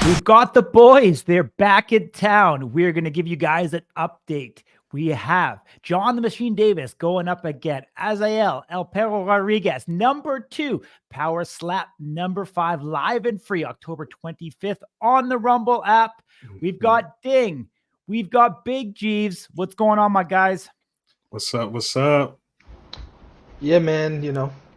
We've got the boys. They're back in town. We're going to give you guys an update. We have John the Machine Davis going up again. Azael, El Perro Rodriguez, number 2. Power Slap, number 5, live and free, October 25th on the Rumble app. We've got Ding. We've got Big Jeeves. What's going on, my guys? What's up? What's up? Yeah, man,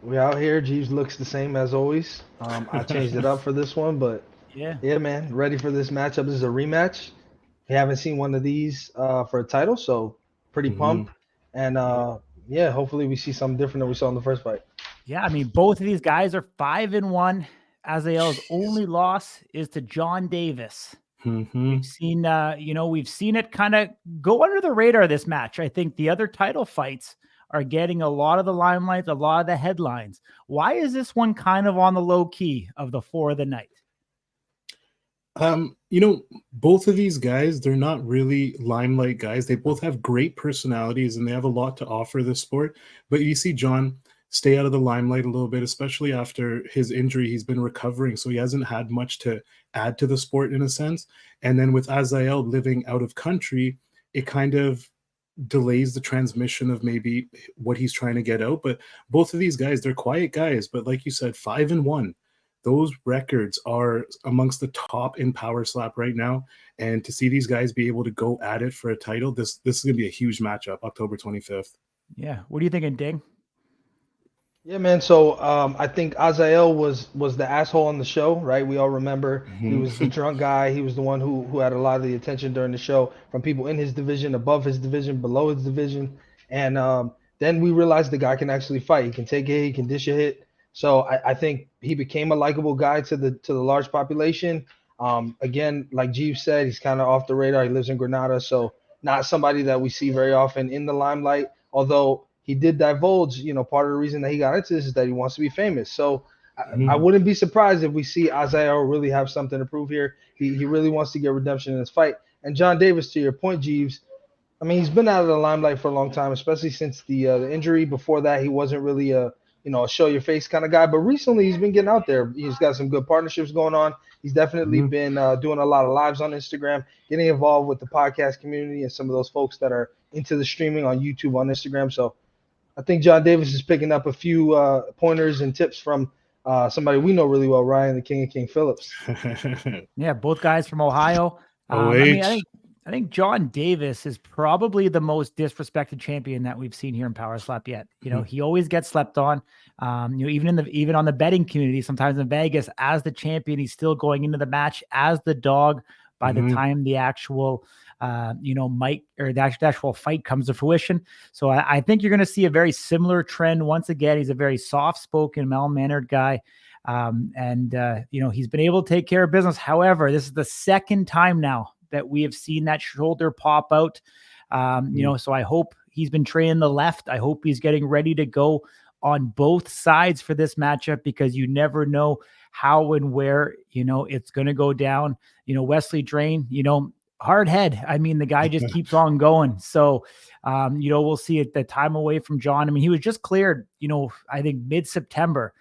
we out here. Jeeves looks the same as always. I changed it up for this one, but Yeah. yeah, man, ready for this matchup. This is a rematch. We haven't seen one of these for a title, so pretty pumped. And yeah, hopefully we see something different than we saw in the first fight. Yeah, I mean, both of these guys are 5-1. Azael's only loss is to John Davis. We've seen, we've seen it kind of go under the radar this match. I think the other title fights are getting a lot of the limelight, a lot of the headlines. Why is this one kind of on the low key of the 4 of the night? Both of these guys, they're not really limelight guys. They both have great personalities and they have a lot to offer the sport. But you see John stay out of the limelight a little bit, especially after his injury. He's been recovering, so he hasn't had much to add to the sport in a sense. And then with Azael living out of country, it kind of delays the transmission of maybe what he's trying to get out. But both of these guys, they're quiet guys, but like you said, 5-1. Those records are amongst the top in Power Slap right now. And to see these guys be able to go at it for a title, this is going to be a huge matchup, October 25th. Yeah. What are you thinking, Ding? Yeah, man. So I think Azael was the asshole on the show, right? We all remember he was the drunk guy. He was the one who had a lot of the attention during the show from people in his division, above his division, below his division. And then we realized the guy can actually fight. He can take a hit. He can dish a hit. So I think he became a likable guy to the large population. Again, like Jeeves said, he's kind of off the radar. He lives in Granada, so not somebody that we see very often in the limelight. Although he did divulge, part of the reason that he got into this is that he wants to be famous. So I wouldn't be surprised if we see Azael really have something to prove here. He really wants to get redemption in this fight. And John Davis, to your point, Jeeves, I mean, he's been out of the limelight for a long time, especially since the injury. Before that, he wasn't really a show your face kind of guy. But recently, he's been getting out there. He's got some good partnerships going on. He's definitely been doing a lot of lives on Instagram, getting involved with the podcast community and some of those folks that are into the streaming on YouTube, on Instagram. So I think John Davis is picking up a few pointers and tips from somebody we know really well, Ryan, the King of King Phillips. Yeah, both guys from Ohio. I think John Davis is probably the most disrespected champion that we've seen here in Power Slap yet. He always gets slept on. Even on the betting community, sometimes in Vegas, as the champion, he's still going into the match as the dog by the time the actual the actual fight comes to fruition. So I think you're going to see a very similar trend once again. He's a very soft-spoken, well-mannered guy. He's been able to take care of business. However, this is the second time now that we have seen that shoulder pop out. So I hope he's been training the left. I hope he's getting ready to go on both sides for this matchup, because you never know how and where, it's going to go down. Wesley Drain, hard head. I mean, the guy just keeps on going. So, we'll see at the time away from John. I mean, he was just cleared, I think mid-September.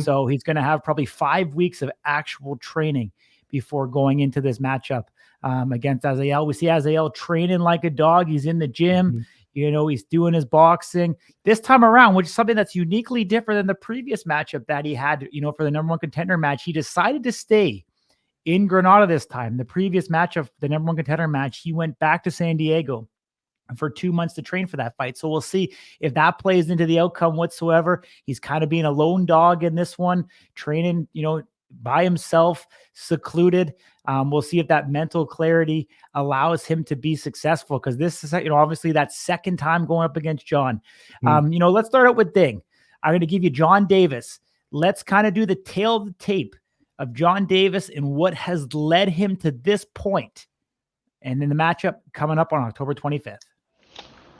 So he's going to have probably 5 weeks of actual training before going into this matchup against Azael. We see Azael training like a dog. He's in the gym. He's doing his boxing this time around, which is something that's uniquely different than the previous matchup that he had, for the number 1 contender match. He decided to stay in Granada this time. The previous matchup, the number 1 contender match, he went back to San Diego for 2 months to train for that fight. So we'll see if that plays into the outcome whatsoever. He's kind of being a lone dog in this one, training, by himself, secluded. We'll see if that mental clarity allows him to be successful, because this is, obviously that second time going up against John. Let's start out with Ding. I'm going to give you John Davis. Let's kind of do the tail of the tape of John Davis and what has led him to this point. And then the matchup coming up on October 25th.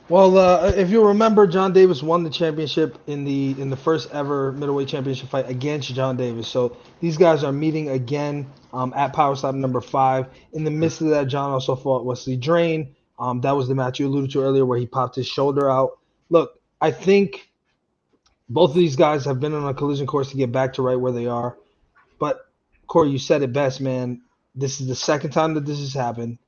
Well, if you remember, John Davis won the championship in the first ever middleweight championship fight against John Davis. So these guys are meeting again at Power Slap number 5. In the midst of that, John also fought Wesley Drain. That was the match you alluded to earlier where he popped his shoulder out. Look, I think both of these guys have been on a collision course to get back to right where they are. But, Corey, you said it best, man. This is the second time that this has happened.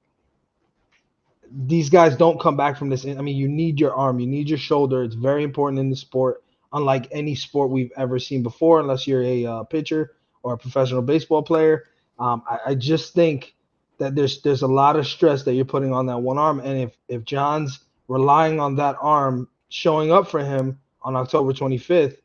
These guys don't come back from this. I mean, you need your arm, you need your shoulder. It's very important in the sport, unlike any sport we've ever seen before, unless you're a pitcher or a professional baseball player. I just think that there's a lot of stress that you're putting on that one arm, and if John's relying on that arm showing up for him on October 25th,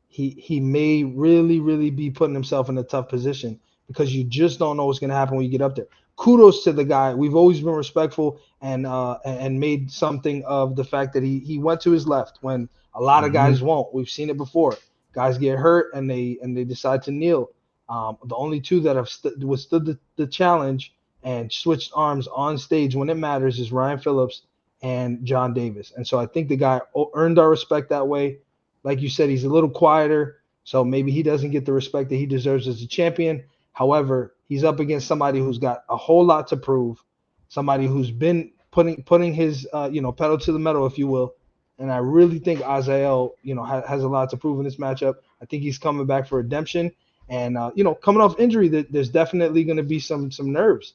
he may really be putting himself in a tough position because you just don't know what's going to happen when you get up there. Kudos to the guy. We've always been respectful and made something of the fact that he went to his left when a lot of guys won't. We've seen it before. Guys get hurt and they decide to kneel. The only two that have withstood the challenge and switched arms on stage when it matters is Ryan Phillips and John Davis. And so I think the guy earned our respect that way. Like you said, he's a little quieter, so maybe he doesn't get the respect that he deserves as a champion. However, he's up against somebody who's got a whole lot to prove, somebody who's been putting his pedal to the metal, if you will. And I really think Azael, has a lot to prove in this matchup. I think he's coming back for redemption, and coming off injury, there's definitely going to be some nerves.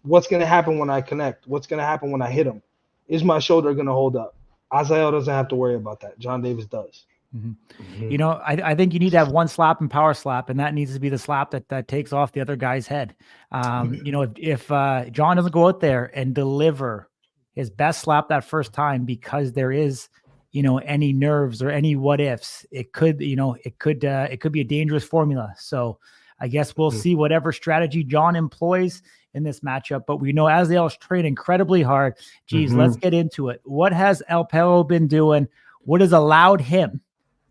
What's going to happen when I connect? What's going to happen when I hit him? Is my shoulder going to hold up? Azael doesn't have to worry about that. John Davis does. Mm-hmm. I think you need to have one slap and power slap, and that needs to be the slap that takes off the other guy's head. If John doesn't go out there and deliver his best slap that first time because there is, any nerves or any what ifs, it could be a dangerous formula. So I guess we'll see whatever strategy John employs in this matchup, but we know Azael's trained incredibly hard. Geez, let's get into it. What has El Perro been doing? What has allowed him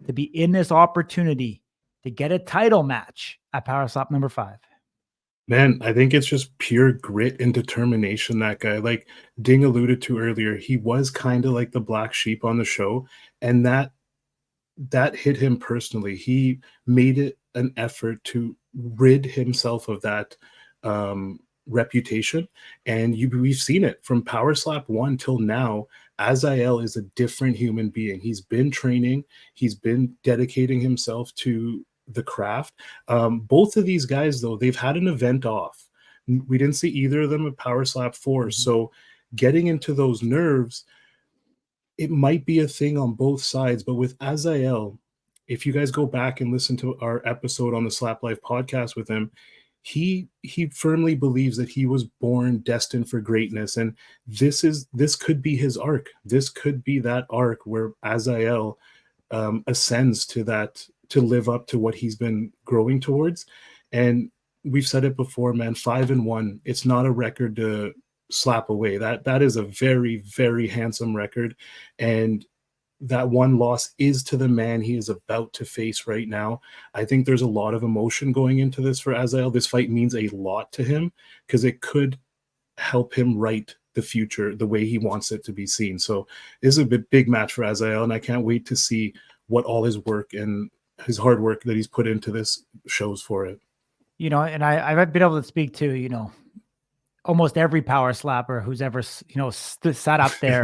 to be in this opportunity to get a title match at Power Slap number 5? Man, I think it's just pure grit and determination, that guy. Like Ding alluded to earlier, he was kind of like the black sheep on the show, and that hit him personally. He made it an effort to rid himself of that reputation, and we've seen it from Power Slap 1 till now. Azael is a different human being. He's been training, he's been dedicating himself to the craft. Both of these guys, though, they've had an event off. We didn't see either of them at Power Slap 4. So getting into those nerves, it might be a thing on both sides. But with Azael, if you guys go back and listen to our episode on the Slap Life podcast with him, he firmly believes that he was born destined for greatness, and this could be his arc. This could be that arc where Azael ascends to live up to what he's been growing towards. And we've said it before, man, 5-1, it's not a record to slap away. That is a very, very handsome record, and that one loss is to the man he is about to face right now. I think there's a lot of emotion going into this for Azael. This fight means a lot to him because it could help him write the future the way he wants it to be seen. So this is a big match for Azael, and I can't wait to see what all his work and his hard work that he's put into this shows for it. And I've been able to speak to, almost every power slapper who's ever, sat up there,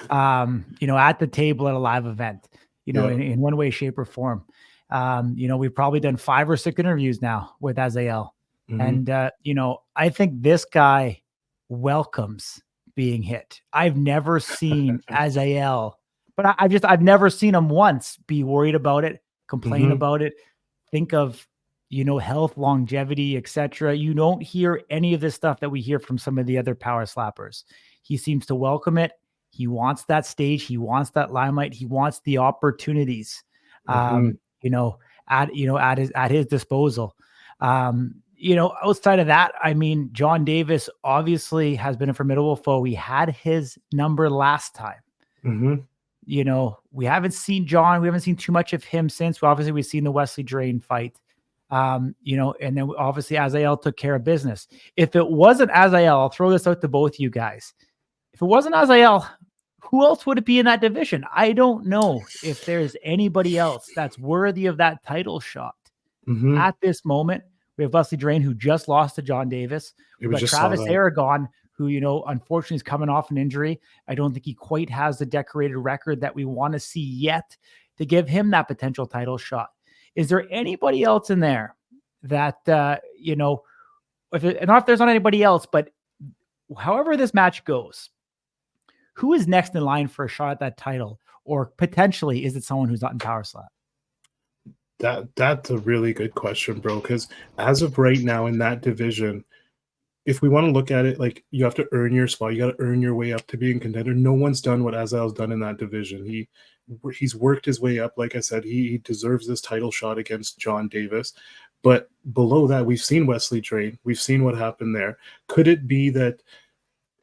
at the table at a live event, in one way, shape, or form. We've probably done 5 or 6 interviews now with Azael. And, I think this guy welcomes being hit. I've never seen Azael, but I've never seen him once be worried about it, complain about it, think of, health, longevity, etc. You don't hear any of this stuff that we hear from some of the other power slappers. He seems to welcome it. He wants that stage. He wants that limelight. He wants the opportunities, at his disposal. Outside of that, I mean, John Davis obviously has been a formidable foe. We had his number last time. We haven't seen John. We haven't seen too much of him since. Obviously, we've seen the Wesley Drain fight. And then obviously Azael took care of business. If it wasn't Azael, I'll throw this out to both you guys. If it wasn't Azael, who else would it be in that division? I don't know if there's anybody else that's worthy of that title shot. At this moment, we have Wesley Drain, who just lost to John Davis. But Travis Aragon, who, unfortunately is coming off an injury. I don't think he quite has the decorated record that we want to see yet to give him that potential title shot. Is there anybody else in there that, not if there's not anybody else, but however this match goes, who is next in line for a shot at that title? Or potentially, is it someone who's not in Power Slap? That's a really good question, bro. Because as of right now in that division, if we want to look at it, like, you have to earn your spot, you got to earn your way up to being contender. No one's done what Azael's done in that division. He's worked his way up. Like I said, he deserves this title shot against John Davis. But below that, we've seen Wesley train. We've seen what happened there. Could it be that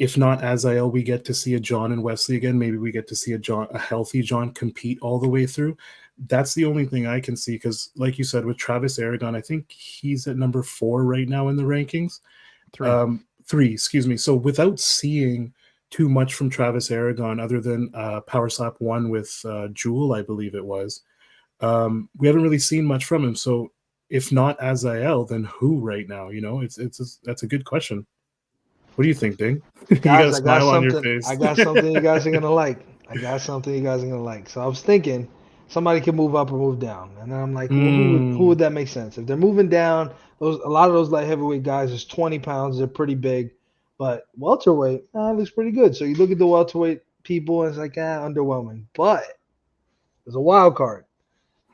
if not Azael, we get to see a John and Wesley again? Maybe we get to see a healthy John compete all the way through. That's the only thing I can see, because like you said, with Travis Aragon, I think he's at number 4 right now in the rankings. Three, excuse me. So without seeing too much from Travis Aragon, other than Power Slap 1 with Jewel, I believe it was, we haven't really seen much from him. So if not Azael, then who right now? That's a good question. What do you think, Ding? You got a smile on your face. I got something you guys are gonna like. So I was thinking somebody could move up or move down, and then I'm like, well, who would that make sense? If they're moving down, a lot of those light heavyweight guys is 20 pounds. They're pretty big, but welterweight, it looks pretty good. So you look at the welterweight people, and it's like, underwhelming. But there's a wild card.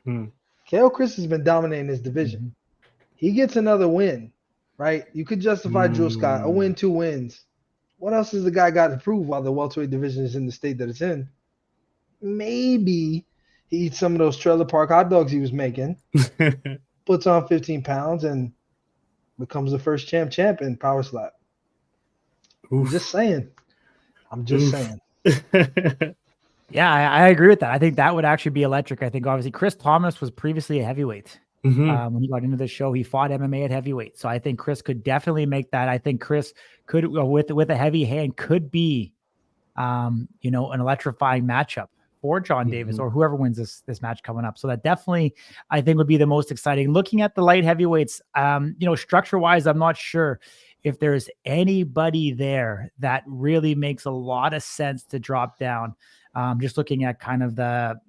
KO Chris has been dominating his division. He gets another win. Right? You could justify Drew Scott, a win, 2 wins. What else has the guy got to prove while the welterweight division is in the state that it's in? Maybe he eats some of those trailer park hot dogs he was making, puts on 15 pounds, and becomes the first champ in Power Slap. I'm just saying. Yeah, I agree with that. I think that would actually be electric. I think obviously Chris Thomas was previously a heavyweight. When he got into the show, he fought MMA at heavyweight. So I think Chris could definitely make that. I think Chris could, with a heavy hand, could be, an electrifying matchup for John Davis or whoever wins this match coming up. So that definitely, I think, would be the most exciting. Looking at the light heavyweights, structure wise, I'm not sure if there's anybody there that really makes a lot of sense to drop down. Just looking at kind of the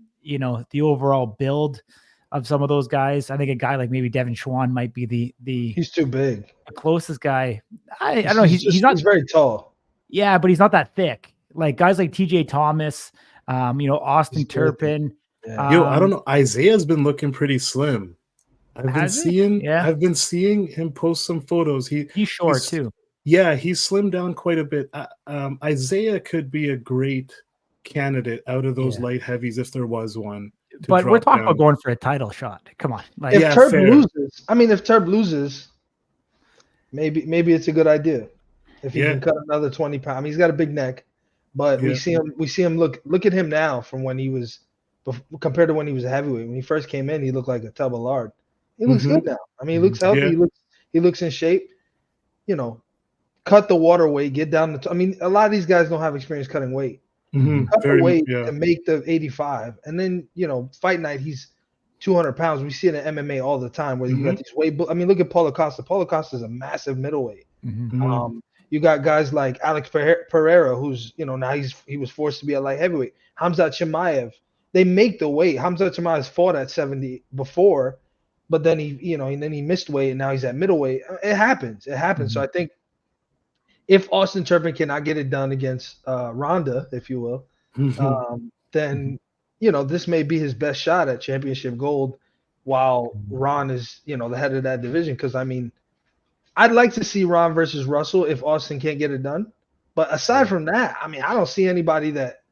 overall build of some of those guys. I think a guy like maybe Devin Schwann might be the he's too big. The closest guy. I don't know. He's not very tall. Yeah, but he's not that thick. Like guys like TJ Thomas, Austin Turpin. Yeah. I don't know. Isaiah's been looking pretty slim. I've been seeing him post some photos. He's short too. Yeah, he's slimmed down quite a bit. Isaiah could be a great candidate out of those light heavies if there was one. But we're talking about going for a title shot. Come on. If Turb loses, maybe it's a good idea. If he can cut another 20 pounds. I mean, he's got a big neck, but we see him look at him now from when he was compared to when he was a heavyweight. When he first came in, he looked like a tub of lard. He looks good now. I mean, he looks healthy. He looks in shape. Cut the water weight, get down I mean, a lot of these guys don't have experience cutting weight. Cut the weight to make the 85, and then fight night he's 200 pounds. We see it in MMA all the time where you got these weight. I mean, look at Paulo Costa. Paulo Costa is a massive middleweight. You got guys like Alex Pereira, who's now he was forced to be a light heavyweight. Hamzat Chimaev, they make the weight. Hamzat Chimaev fought at 70 before, but then he missed weight and now he's at middleweight. It happens. So I think if Austin Turpin cannot get it done against Ronda, if you will, then this may be his best shot at championship gold, while Ron is the head of that division. Because I mean, I'd like to see Ron versus Russell if Austin can't get it done. But aside from that, I mean, I don't see anybody that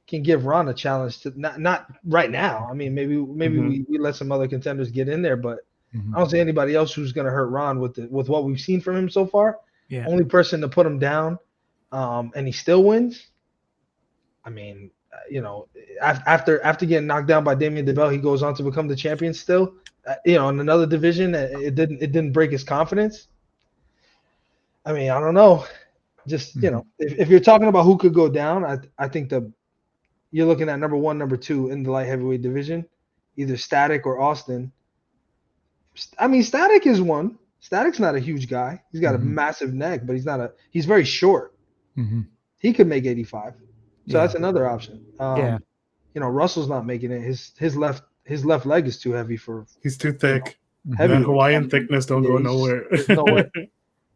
can give Ron a challenge to not right now. I mean, maybe we let some other contenders get in there, but I don't see anybody else who's going to hurt Ron with what we've seen from him so far. Yeah. Only person to put him down, and he still wins. I mean, after getting knocked down by Damien DeBell, he goes on to become the champion still. In another division, it didn't break his confidence. I mean, I don't know. Just if you're talking about who could go down, I think you're looking at number 1, number 2 in the light heavyweight division, either Static or Austin. I mean, Static is one. Static's not a huge guy. He's got a massive neck, but he's very short. He could make 85. So that's another option. Russell's not making it. His left leg is too heavy for. He's too thick. Heavy Hawaiian thickness don't go nowhere. No way.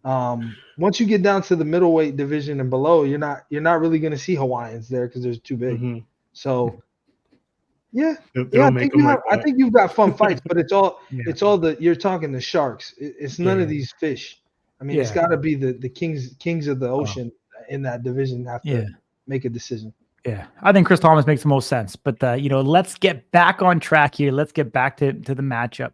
Once you get down to the middleweight division and below, you're not really going to see Hawaiians there because they're too big. Mm-hmm. So yeah, They yeah, don't make them like I that. think you've got fun fights, but Yeah. it's all the you're talking the sharks. It's none of Yeah. these fish. I mean, it's Yeah. got to be the kings of the Oh, ocean in that division have yeah. to make a decision. Yeah, I think Chris Thomas makes the most sense. But let's get back on track here. Let's get back to the matchup.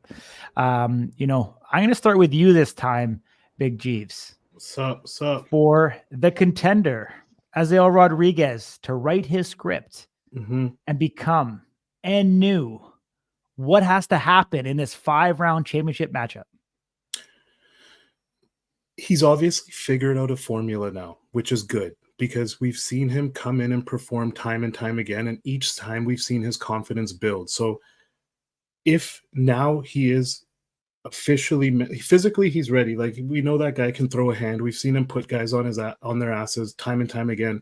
I'm going to start with you this time, Big Jeeves. What's up? What's up? For the contender, Azael Rodriguez, to write his script and become and new. What has to happen in this 5-round championship matchup? He's obviously figured out a formula now, which is good because we've seen him come in and perform time and time again. And each time we've seen his confidence build. So if now he is physically, he's ready. Like, we know that guy can throw a hand. We've seen him put guys on their asses time and time again.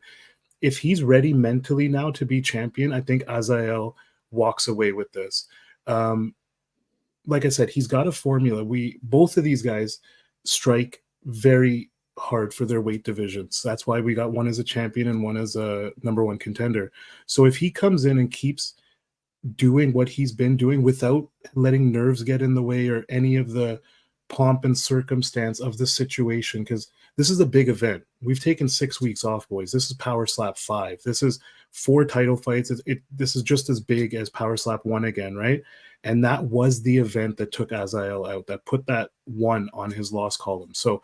If he's ready mentally now to be champion, I think Azael walks away with this. Like I said, he's got a formula. Both of these guys strike very hard for their weight divisions. That's why we got one as a champion and one as a number one contender. So if he comes in and keeps doing what he's been doing without letting nerves get in the way or any of the pomp and circumstance of the situation, because this is a big event. We've taken 6 weeks off, boys. This is Power Slap 5. This is 4 title fights. This is just as big as Power Slap 1 again, right? And that was the event that took Azael out, that put that 1 on his loss column. So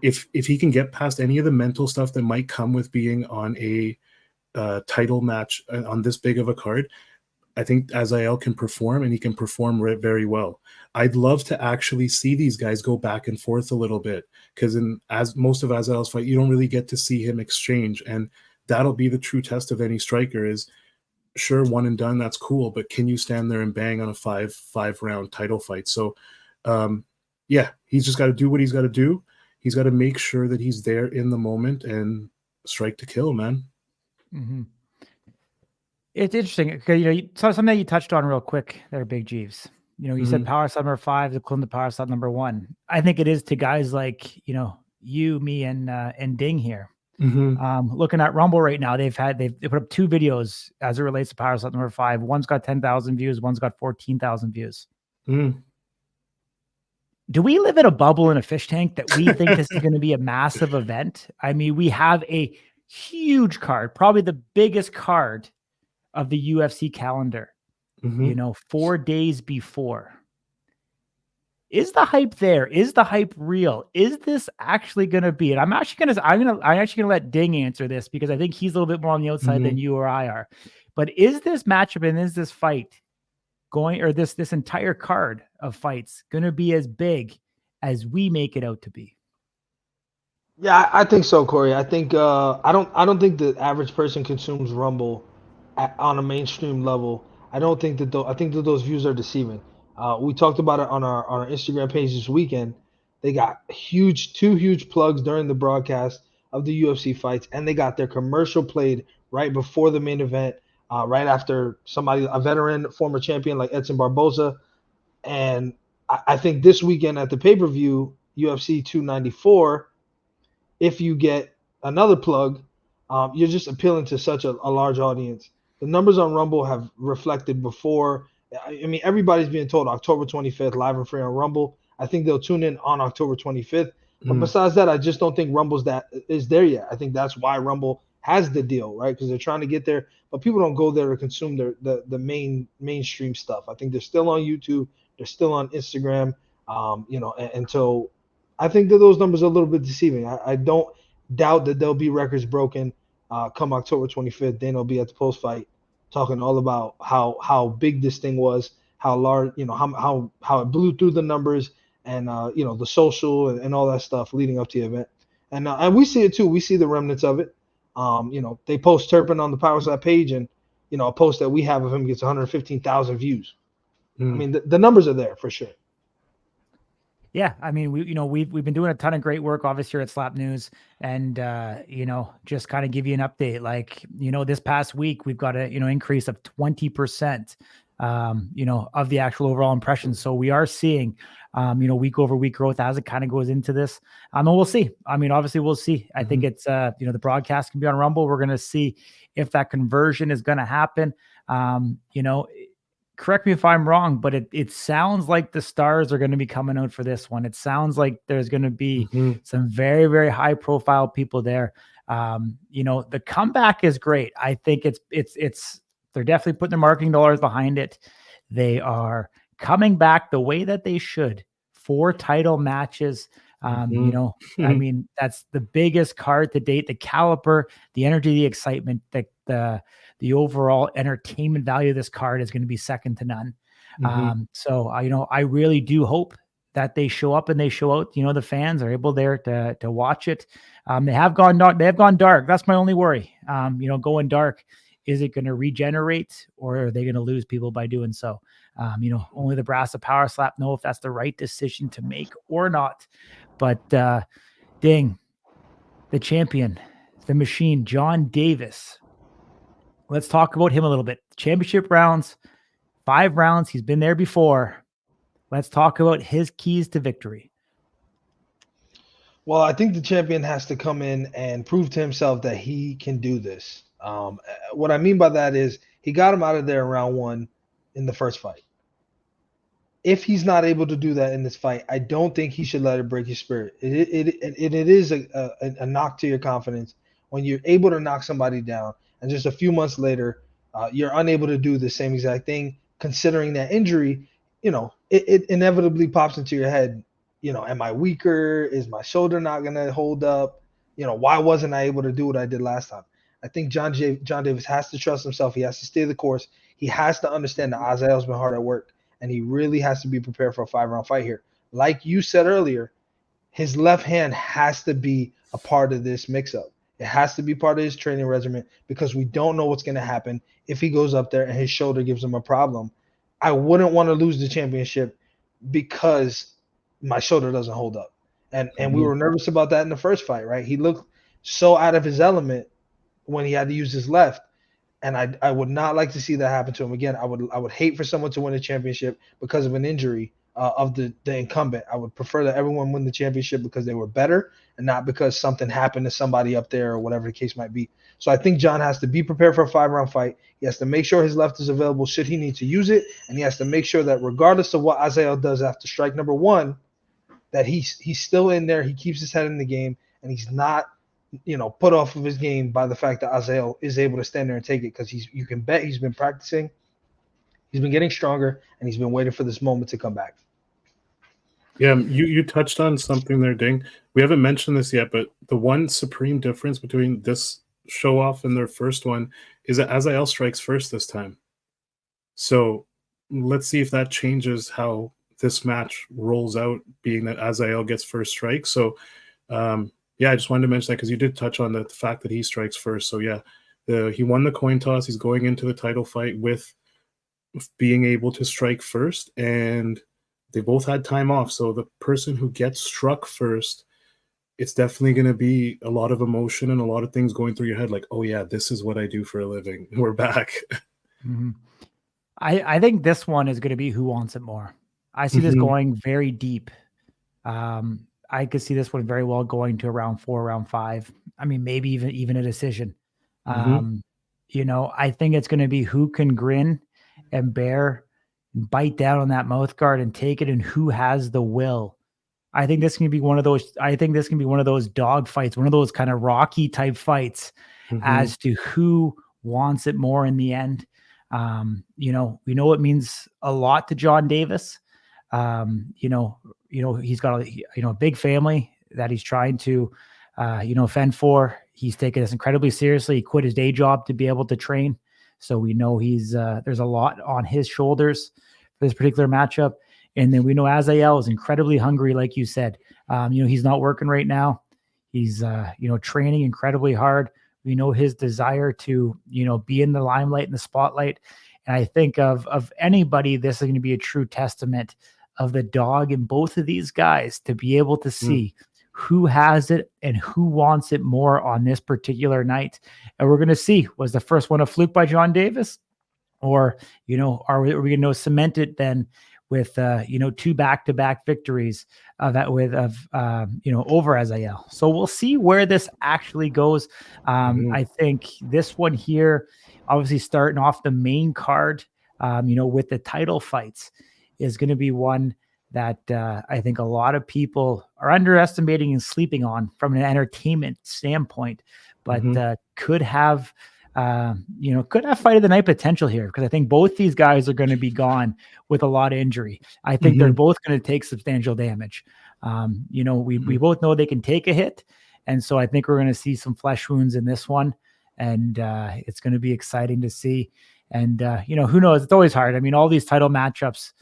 if he can get past any of the mental stuff that might come with being on a title match on this big of a card, I think Azael can perform, and he can perform very well. I'd love to actually see these guys go back and forth a little bit, because as most of Azael's fight, you don't really get to see him exchange, and that'll be the true test of any striker. Is sure, one and done, that's cool, but can you stand there and bang on a five-round title fight? So, yeah, he's just got to do what he's got to do. He's got to make sure that he's there in the moment and strike to kill, man. Mm-hmm. It's interesting because something that you touched on real quick there, Big Jeeves. You said Power Slap number 5 is equivalent to Power Slap number 1. I think it is to guys like you, me, and Ding here. Looking at Rumble right now, they put up 2 videos as it relates to Power Slap number 5. One's got 10,000 views, one's got 14,000 views. Do we live in a bubble in a fish tank that we think this is going to be a massive event? I mean, we have a huge card, probably the biggest card of the UFC calendar, 4 days before. Is the hype there? Is the hype real? Is this actually going to be? And I'm actually going to let Ding answer this, because I think he's a little bit more on the outside than you or I are. But is this matchup and is this fight this entire card of fights going to be as big as we make it out to be? Yeah, I think so, Corey. I think I don't think the average person consumes Rumble on a mainstream level. I don't think that I think that those views are deceiving. We talked about it on our Instagram page this weekend. They got two huge plugs during the broadcast of the UFC fights, and they got their commercial played right before the main event, right after a veteran, former champion like Edson Barboza. And I think this weekend at the pay-per-view, UFC 294, if you get another plug, you're just appealing to such a large audience. The numbers on Rumble have reflected before. I mean, everybody's being told October 25th, live and free on Rumble. I think they'll tune in on October 25th. But besides that, I just don't think Rumble's is there yet. I think that's why Rumble has the deal, right? Because they're trying to get there, but people don't go there to consume the mainstream stuff. I think they're still on YouTube, they're still on Instagram, and so I think that those numbers are a little bit deceiving. I don't doubt that there'll be records broken come October 25th. Dana will be at the post fight talking all about how big this thing was, how large, how it blew through the numbers, and the social and all that stuff leading up to the event. And we see it too. We see the remnants of it. They post Turpin on the Power Slap page, and a post that we have of him gets 115,000 views. I mean, the numbers are there for sure. Yeah, I mean, we've been doing a ton of great work, obviously, here at Slap News, and just kind of give you an update. Like, this past week we've got a increase of 20% of the actual overall impressions. So we are seeing, week over week growth as it kind of goes into this. And we'll see. I mean, obviously we'll see. I think it's, the broadcast can be on Rumble. We're going to see if that conversion is going to happen. Correct me if I'm wrong, but it sounds like the stars are going to be coming out for this one. It sounds like there's going to be some very, very high profile people there. The comeback is great. I think they're definitely putting their marketing dollars behind it. They are coming back the way that they should for title matches. I mean, that's the biggest card to date, the caliber, the energy, the excitement, the overall entertainment value of this card is going to be second to none. So I really do hope that they show up and they show out, the fans are able there to watch it. They have gone dark. That's my only worry. Going dark, is it going to regenerate or are they going to lose people by doing so? Only the brass of Power Slap know if that's the right decision to make or not. But Ding, the champion, the machine, John Davis. Let's talk about him a little bit. Championship rounds, 5 rounds. He's been there before. Let's talk about his keys to victory. Well, I think the champion has to come in and prove to himself that he can do this. What I mean by that is he got him out of there in round 1 in the first fight. If he's not able to do that in this fight, I don't think he should let it break his spirit. It is a knock to your confidence when you're able to knock somebody down and just a few months later, you're unable to do the same exact thing. Considering that injury, it inevitably pops into your head, am I weaker? Is my shoulder not going to hold up? Why wasn't I able to do what I did last time? I think John Davis has to trust himself. He has to stay the course. He has to understand that Azael's been hard at work, and he really has to be prepared for a 5-round fight here. Like you said earlier, his left hand has to be a part of this mix-up. It has to be part of his training regimen because we don't know what's going to happen if he goes up there and his shoulder gives him a problem. I wouldn't want to lose the championship because my shoulder doesn't hold up. And we were nervous about that in the first fight, right? He looked so out of his element when he had to use his left. And I would not like to see that happen to him again. I would hate for someone to win a championship because of an injury of the incumbent. I would prefer that everyone win the championship because they were better and not because something happened to somebody up there or whatever the case might be. So I think John has to be prepared for a 5-round fight. He has to make sure his left is available should he need to use it. And he has to make sure that regardless of what Azael does after strike number 1, that he's still in there. He keeps his head in the game and he's not put off of his game by the fact that Azael is able to stand there and take it because you can bet he's been practicing, he's been getting stronger, and he's been waiting for this moment to come back. Yeah, you touched on something there, Ding. We haven't mentioned this yet, but the one supreme difference between this show-off and their first one is that Azael strikes first this time. So let's see if that changes how this match rolls out, being that Azael gets first strike. So, I just wanted to mention that because you did touch on the fact that he strikes first. So, he won the coin toss. He's going into the title fight with being able to strike first, and they both had time off. So the person who gets struck first, it's definitely going to be a lot of emotion and a lot of things going through your head like, oh, yeah, this is what I do for a living. We're back. I think this one is going to be who wants it more. I see this going very deep. I could see this one very well going to round 4, round 5. I mean, maybe even a decision. I think it's going to be who can grin and bear, and bite down on that mouth guard and take it, and who has the will. I think this can be one of those. I think this can be one of those dog fights, one of those kind of Rocky type fights, as to who wants it more in the end. We know it means a lot to John Davis. He's got a big family that he's trying to, fend for. He's taken this incredibly seriously. He quit his day job to be able to train. So we know there's a lot on his shoulders for this particular matchup. And then we know Azael is incredibly hungry, like you said. He's not working right now. He's, training incredibly hard. We know his desire to, be in the limelight and the spotlight. And I think of anybody, this is going to be a true testament of the dog in both of these guys to be able to see who has it and who wants it more on this particular night. And we're going to see, was the first one a fluke by John Davis, Or, are we going to cement it then with, 2 back-to-back victories over Azael? So we'll see where this actually goes. I think this one here, obviously starting off the main card, with the title fights, is going to be one that I think a lot of people are underestimating and sleeping on from an entertainment standpoint, but could have fight of the night potential here, because I think both these guys are going to be gone with a lot of injury. I think they're both going to take substantial damage. We both know they can take a hit. And so I think we're going to see some flesh wounds in this one. And it's going to be exciting to see. And, who knows? It's always hard. I mean, all these title matchups,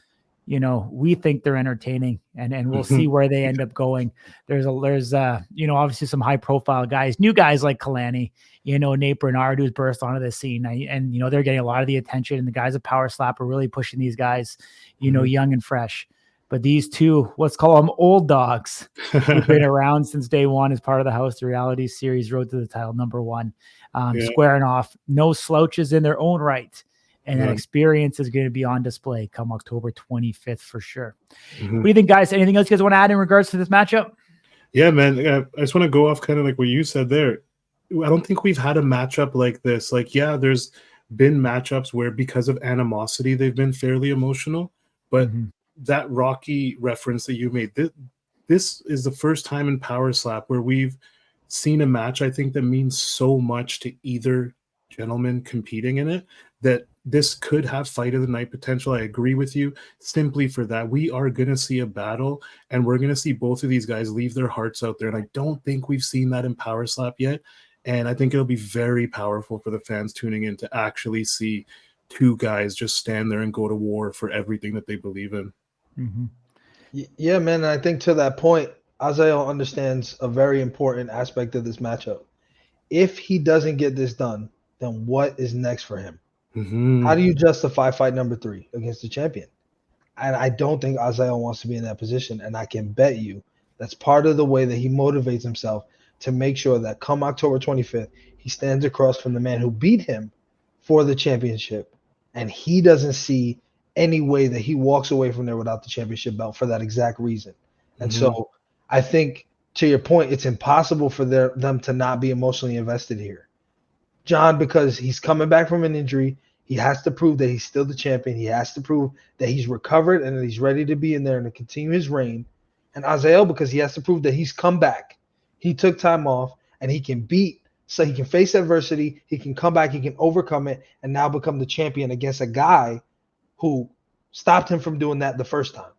we think they're entertaining, and we'll see where they end up going. There's obviously some high profile guys, new guys like Kalani, Nate Bernard, who's burst onto the scene, and they're getting a lot of the attention, and the guys at Power Slap are really pushing these guys, young and fresh. But these two, let's call them old dogs, who've been around since day one as part of the House of Reality series, Road to the Title #1, squaring off, no slouches in their own right. And that experience is going to be on display come October 25th for sure. What do you think, guys? Anything else you guys want to add in regards to this matchup? Yeah, man. I just want to go off kind of like what you said there. I don't think we've had a matchup like this. Like, yeah, there's been matchups where because of animosity, they've been fairly emotional. But that Rocky reference that you made, this is the first time in Power Slap where we've seen a match, I think, that means so much to either gentleman competing in it, that this could have fight of the night potential. I agree with you. Simply for that, we are going to see a battle, and we're going to see both of these guys leave their hearts out there. And I don't think we've seen that in Power Slap yet. And I think it'll be very powerful for the fans tuning in to actually see two guys just stand there and go to war for everything that they believe in. Yeah, man. I think to that point, Azael understands a very important aspect of this matchup. If he doesn't get this done, then what is next for him? How do you justify fight number 3 against the champion? And I don't think Azael wants to be in that position. And I can bet you that's part of the way that he motivates himself to make sure that come October 25th, he stands across from the man who beat him for the championship. And he doesn't see any way that he walks away from there without the championship belt for that exact reason. And so I think, to your point, it's impossible for them to not be emotionally invested here. John, because he's coming back from an injury, he has to prove that he's still the champion. He has to prove that he's recovered and that he's ready to be in there and to continue his reign. And Azael, because he has to prove that he's come back. He took time off and he can beat, so he can face adversity, he can come back, he can overcome it, and now become the champion against a guy who stopped him from doing that the first time.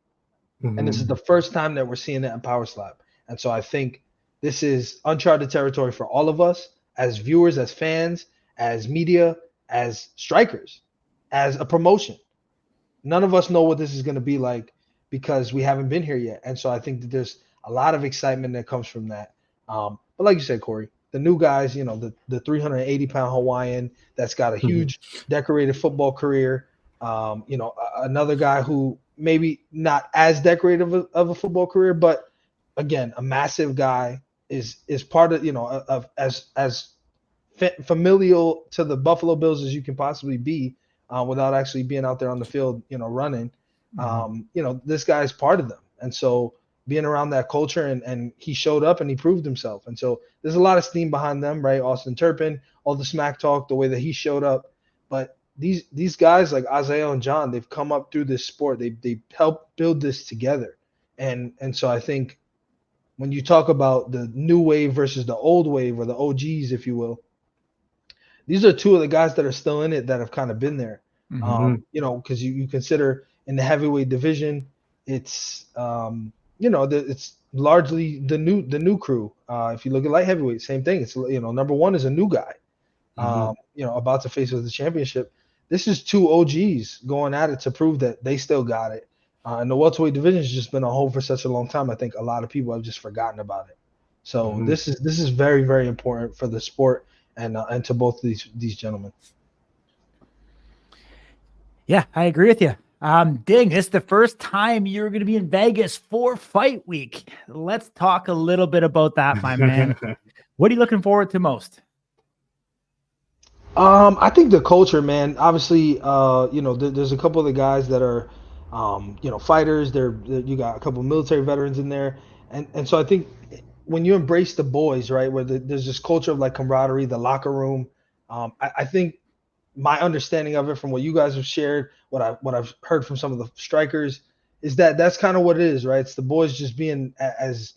And this is the first time that we're seeing that in Power Slap. And so I think this is uncharted territory for all of us as viewers, as fans, as media, as strikers, as a promotion. None of us know what this is going to be like because we haven't been here yet. And so I think that there's a lot of excitement that comes from that. But like you said, Corey, the new guys, the 380-pound Hawaiian that's got a huge decorated football career, another guy who maybe not as decorative of a football career, but again, a massive guy is part of, as familial to the Buffalo Bills as you can possibly be, without actually being out there on the field, running. This guy's part of them. And so being around that culture, and he showed up and he proved himself. And so there's a lot of steam behind them, right? Austin Turpin, all the smack talk, the way that he showed up. But these guys like Azael and John, they've come up through this sport. They helped build this together. And so I think when you talk about the new wave versus the old wave, or the OGs, if you will, these are two of the guys that are still in it that have kind of been there. Because you consider in the heavyweight division, it's it's largely the new crew. If you look at light heavyweight, same thing. It's number 1 is a new guy, about to face with the championship. This is two OGs going at it to prove that they still got it. And the welterweight division has just been on hold for such a long time. I think a lot of people have just forgotten about it. So this is very, very important for the sport and to both of these gentlemen. Yeah, I agree with you. Ding, this is the first time you're going to be in Vegas for fight week. Let's talk a little bit about that, my man. What are you looking forward to most? I think the culture, man. Obviously, there's a couple of the guys that are, fighters. You got a couple of military veterans in there, and so I think when you embrace the boys, right, where there's this culture of like camaraderie, the locker room. I think my understanding of it from what you guys have shared, what I've heard from some of the strikers, is that that's kind of what it is, right? It's the boys just being as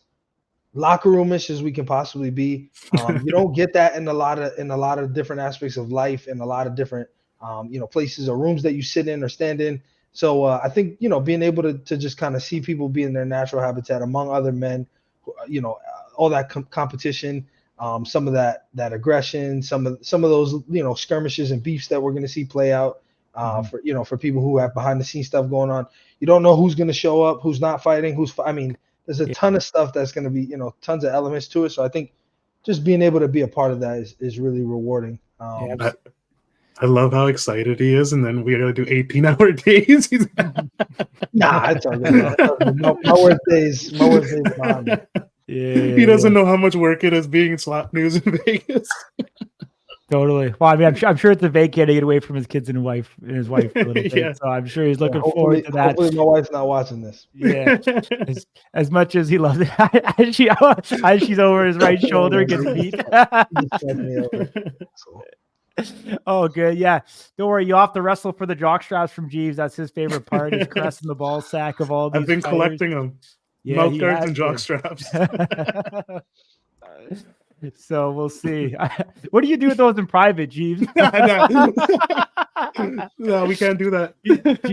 locker roomish as we can possibly be. You don't get that in a lot of different aspects of life and a lot of different places or rooms that you sit in or stand in. So I think being able to just kind of see people be in their natural habitat among other men, all that competition, some of that aggression, some of those skirmishes and beefs that we're going to see play out for people who have behind the scenes stuff going on. You don't know who's going to show up, who's not fighting, I mean, there's a ton of stuff that's going to be, tons of elements to it. So I think just being able to be a part of that is really rewarding. I love how excited he is, and then we got to do 18-hour days. Nah, it's all good. My worst days behind me. Yeah, he doesn't know how much work it is being slap news in Vegas. Totally. Well, I mean, I'm sure it's a vacay to get away from his kids and his wife a little bit. Yeah. So I'm sure he's looking forward to that. Hopefully, my wife's not watching this. Yeah, as much as he loves it, as she's over his right shoulder gets beat. Oh, good. Yeah. Don't worry. You have to wrestle for the jock straps from Jeeves. That's his favorite part, is caressing the ball sack of all these I've been fighters. collecting them. Yeah, mouth guards and jock straps. So we'll see. What do you do with those in private, Jeeves? No, we can't do that.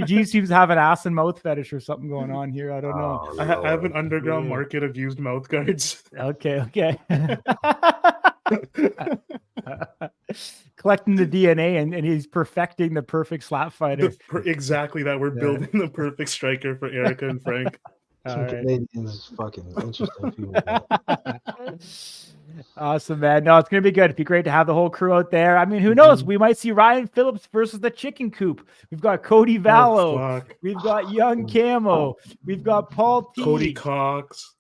Jeeves seems to have an ass and mouth fetish or something going on here. I don't know. I have an underground market of used mouth guards. Okay. Collecting the DNA and he's perfecting the perfect slap fighter. Exactly that. We're building the perfect striker for Erica and Frank. Some Canadians fucking interesting people. Awesome, man. No, it's gonna be good. It'd be great to have the whole crew out there. I mean, who knows? We might see Ryan Phillips versus the Chicken Coop. We've got Cody Vallow. We've got Young Camo. We've got Paul T. Cody Cox.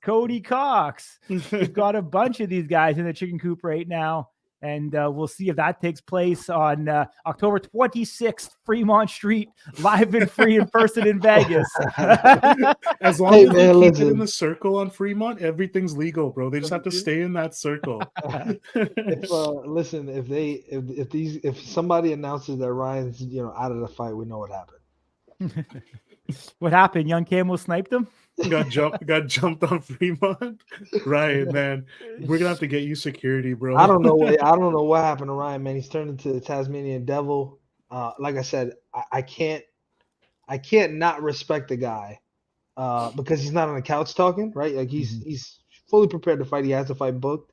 We've got a bunch of these guys in the Chicken Coop right now. And we'll see if that takes place on October 26th, Fremont Street, live and free in person in Vegas. As long as they keep it in the circle on Fremont, everything's legal, bro. They just have to stay in that circle. If somebody announces that Ryan's out of the fight, we know what happened. What happened? Young Camo sniped him? Got jumped on Fremont. Right, man. We're gonna have to get you security, bro. I don't know what happened to Ryan, man. He's turned into the Tasmanian devil. Like I said, I can't not respect the guy because he's not on the couch talking, right? Like he's fully prepared to fight. He has to fight booked.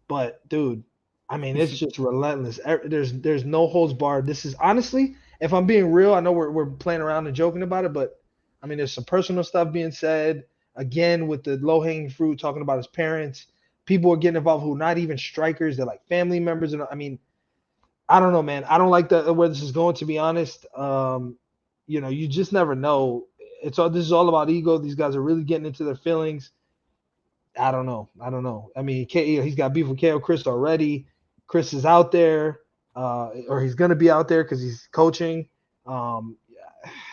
But dude, I mean, it's just relentless. There's no holds barred. This is honestly, if I'm being real, I know we're playing around and joking about it, but I mean, there's some personal stuff being said. Again, with the low-hanging fruit, talking about his parents. People are getting involved who are not even strikers. They're like family members. And I mean, I don't know, man. I don't like where this is going, to be honest. You just never know. This is all about ego. These guys are really getting into their feelings. I don't know. I mean, he's got beef with KO Chris already. Chris is out there, or he's going to be out there because he's coaching.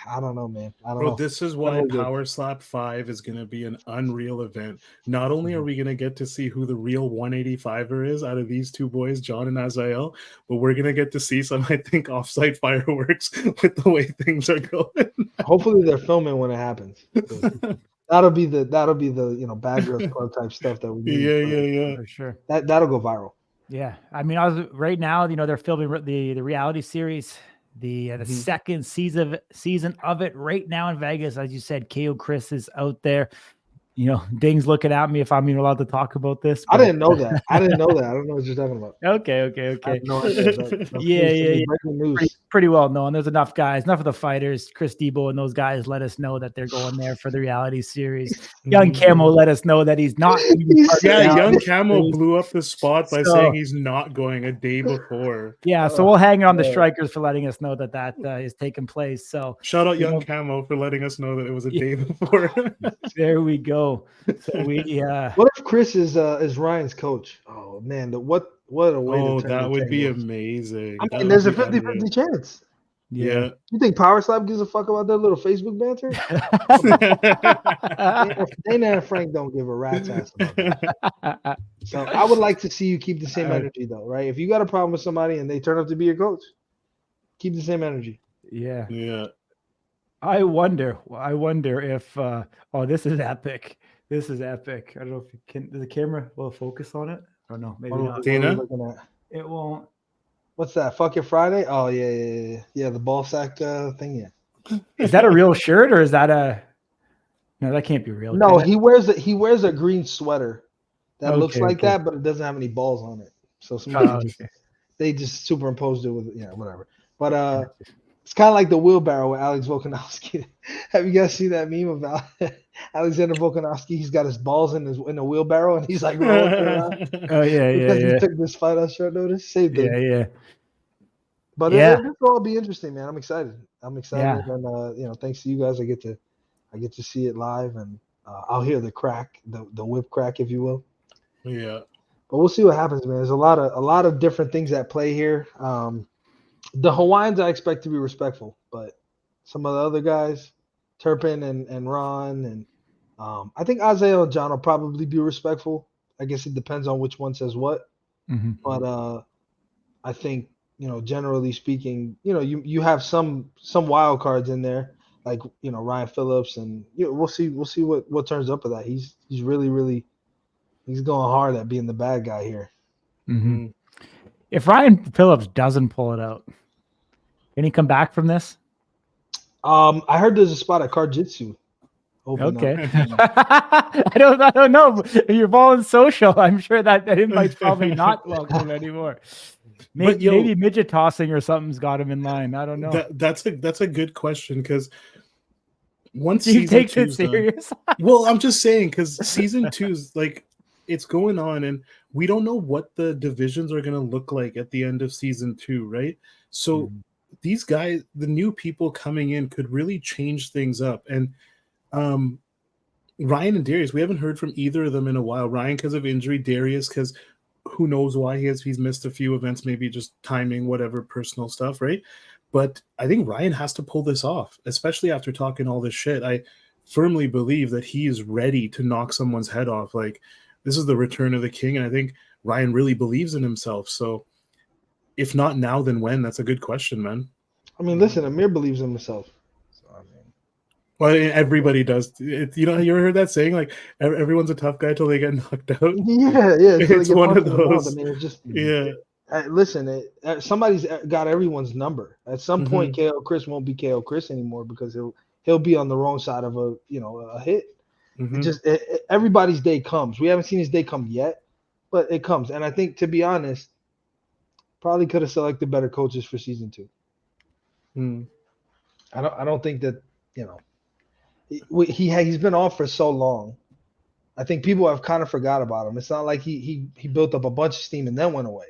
I don't know, man. I don't know. This is why Power Slap 5 is going to be an unreal event. Not only are we going to get to see who the real 185er is out of these two boys, John and Azael, but we're going to get to see some, I think, offsite fireworks with the way things are going. Hopefully they're filming when it happens. That'll be the Bad Girls Club type stuff that we need. Yeah. For sure. That'll go viral. Yeah. I mean, right now, they're filming the reality series. The second season of it right now in Vegas. As you said, KO Chris is out there. Ding's looking at me if I'm even allowed to talk about this. But... I didn't know that. I don't know what you're talking about. Okay. No idea. Yeah. Pretty well known. There's enough of the fighters. Chris Debo and those guys let us know that they're going there for the reality series. Young Camo let us know that he's not. Young Camo blew up the spot by saying he's not going a day before. Yeah, so we'll hang on the strikers for letting us know that is taking place. So shout out Young Camo for letting us know that it was a day before. There we go. So what if Chris is Ryan's coach? Oh man, what What a way Oh, to turn that the would be tables. amazing. I That mean, would there's a be 50-50 unreal. chance. Yeah. You think Power Slap gives a fuck about their little Facebook banter? Dana and Frank don't give a rat's ass about that. So I would like to see you keep the same energy, though, right? If you got a problem with somebody and they turn up to be your coach, keep the same energy. Yeah. Yeah. I wonder if oh, this is epic. This is epic. I don't know if you can, the camera will focus on it. I don't know, maybe not. What are we Dana? looking at? It won't. What's that? Fuck It Friday? Oh yeah. The ball sack thing. Yeah. Is that a real shirt or is that a? No, that can't be real. No, can it? he wears a green sweater that looks Okay, like okay. that, but it doesn't have any balls on it. So somebody Oh, just okay. they just superimposed it with whatever. But it's kind of like the wheelbarrow with Alex Volkanovski. Have you guys seen that meme about Alexander Volkanovski? He's got his balls in a wheelbarrow and he's like rolling it around Oh yeah, because he yeah. took this fight on short notice. Same thing. Yeah. But Yeah. this will all be interesting, man. I'm excited. Yeah. And thanks to you guys, I get to see it live, and I'll hear the crack, the whip crack, if you will. Yeah. But we'll see what happens, man. There's a lot of different things at play here. The Hawaiians I expect to be respectful, but some of the other guys, Turpin and Ron, and I think Azael and John will probably be respectful. I guess it depends on which one says what. Mm-hmm. But I think, generally speaking, you have some wild cards in there, like Ryan Phillips, and we'll see what turns up of that. He's really he's going hard at being the bad guy here. Mm-hmm. If Ryan Phillips doesn't pull it out, can he come back from this? I heard there's a spot at Jiu-Jitsu. Okay. I don't know. If you're following social, I'm sure that invite's probably not welcome anymore. Maybe midget tossing or something's got him in line. I don't know. That's a good question, because once he takes season it serious. Well, I'm just saying, because season 2's like, it's going on, and we don't know what the divisions are going to look like at the end of season 2, right? So these guys, the new people coming in, could really change things up. And Ryan and Darius, we haven't heard from either of them in a while. Ryan because of injury, Darius because who knows why he's missed a few events, maybe just timing, whatever, personal stuff, right? But I think Ryan has to pull this off, especially after talking all this shit. I firmly believe that he is ready to knock someone's head off. Like, this is the return of the king, and I think Ryan really believes in himself. So if not now, then when? That's a good question, man. I mean, listen, Amir believes in himself. So, I mean, well, everybody does. You ever heard that saying? Like, everyone's a tough guy till they get knocked out. Yeah. It's one of those. I mean, it's just yeah. Listen, somebody's got everyone's number. At some point, KO Chris won't be KO Chris anymore because he'll be on the wrong side of a hit. Everybody's day comes. We haven't seen his day come yet, but it comes. And I think, to be honest, probably could have selected better coaches for season 2. I don't think that he's been off for so long. I think people have kind of forgot about him. It's not like he built up a bunch of steam and then went away.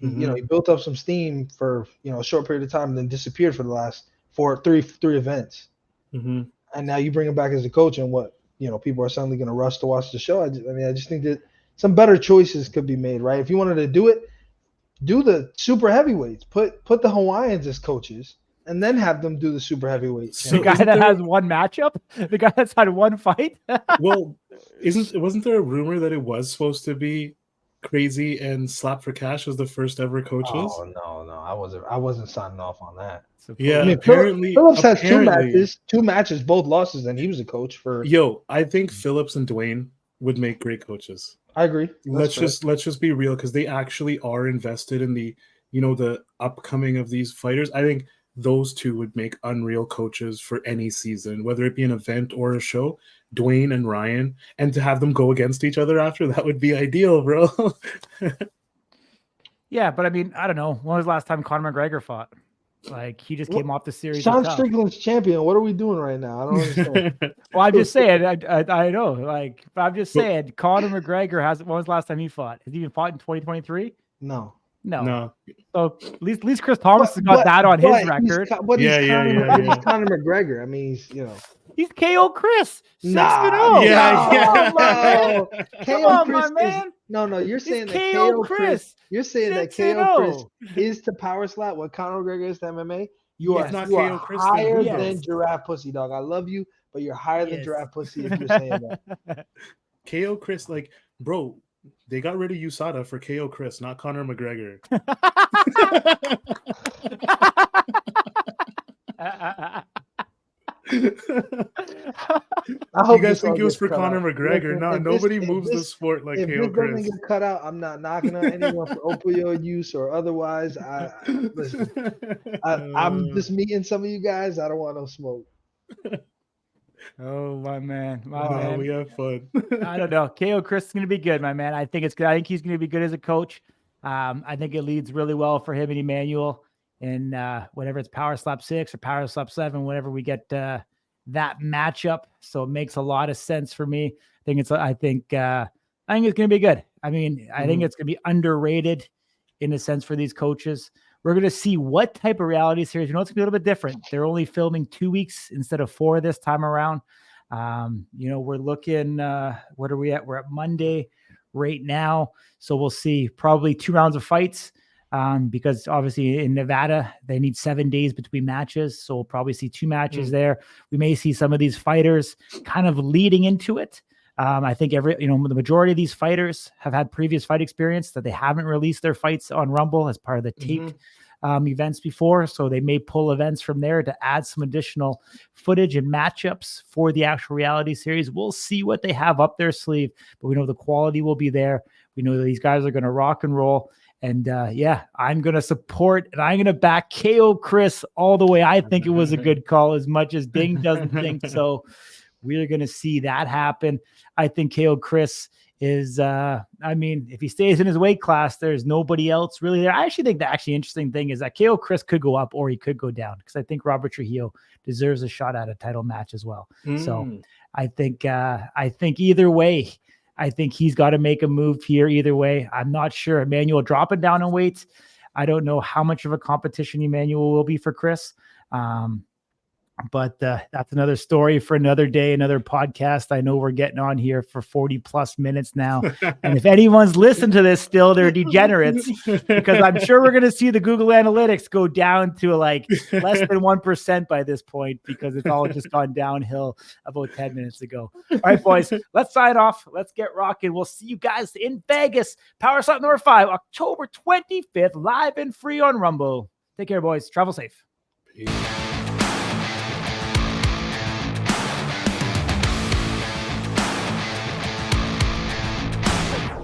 He built up some steam for a short period of time and then disappeared for the last three events. And now you bring him back as a coach, and what people are suddenly going to rush to watch the show. I just think that some better choices could be made, right? If you wanted to do it, do the super heavyweights. Put the Hawaiians as coaches, and then have them do the super heavyweights. So the guy that has one matchup, the guy that's had one fight. Well, wasn't there a rumor that it was supposed to be Crazy and Slap for Cash was the first ever coaches? Oh no, I wasn't signing off on that. Yeah, I mean, apparently Phillips has two matches, both losses, and he was a coach for. I think Phillips and Dwayne would make great coaches. I agree. Let's just be real, because they actually are invested in the upcoming of these fighters. I think those two would make unreal coaches for any season, whether it be an event or a show. Dwayne and Ryan, and to have them go against each other after, that would be ideal, bro. Yeah, but I mean, I don't know. When was the last time Conor McGregor fought? Like, he just came off the series. Sean Strickland's champion. What are we doing right now? I don't understand. Well, I'm just saying. I know. Like, but I'm just saying. Conor McGregor when was the last time he fought? Has he even fought in 2023? No. No. So at least Chris Thompson got that on his record. Yeah. He's Conor McGregor. I mean, He's KO Chris. 6-0. Yeah. No. Come KO on, Chris my man. No, you're saying that KO Chris. You're saying that KO Chris is to power slap what Conor McGregor is to MMA. You are higher than giraffe pussy, dog. I love you, but you're higher than giraffe pussy if you're saying that. KO Chris, like, bro, they got rid of USADA for KO Chris, not Conor McGregor. I hope you guys think it was for Conor McGregor? No, nobody moves the sport like KO Chris. If this doesn't get cut out, I'm not knocking on anyone for opioid use or otherwise. I'm just meeting some of you guys. I don't want no smoke. Oh, my man. We have fun. I don't know. KO Chris is going to be good, my man. I think it's good. I think he's going to be good as a coach. I think it leads really well for him and Emmanuel. And whatever it's Power Slap 6 or Power Slap 7, whenever we get that matchup. So it makes a lot of sense for me. I think it's going to be good. I mean, I think it's going to be underrated in a sense for these coaches. We're going to see what type of reality series. It's going to be a little bit different. They're only filming 2 weeks instead of 4 this time around. We're looking, what are we at? We're at Monday right now. So we'll see probably 2 rounds of fights. Because obviously in Nevada, they need 7 days between matches. So we'll probably see 2 matches there. We may see some of these fighters kind of leading into it. I think the majority of these fighters have had previous fight experience that they haven't released their fights on Rumble as part of the taped events before. So they may pull events from there to add some additional footage and matchups for the actual reality series. We'll see what they have up their sleeve, but we know the quality will be there. We know that these guys are going to rock and roll. And I'm going to support and I'm going to back KO Chris all the way. I think it was a good call as much as Ding doesn't think so. We're going to see that happen. I think KO Chris is, if he stays in his weight class, there's nobody else really there. I actually think the interesting thing is that KO Chris could go up or he could go down because I think Robert Trujillo deserves a shot at a title match as well. So I think either way, I think he's got to make a move here either way. I'm not sure. Emmanuel dropping down in weight. I don't know how much of a competition Emmanuel will be for Chris. But that's another story for another day, another podcast. I know we're getting on here for 40 plus minutes now. And if anyone's listened to this still, they're degenerates because I'm sure we're going to see the Google Analytics go down to like less than 1% by this point because it's all just gone downhill about 10 minutes ago. All right, boys, let's sign off. Let's get rocking. We'll see you guys in Vegas. Power Slap number 5, October 25th, live and free on Rumble. Take care, boys. Travel safe. Peace.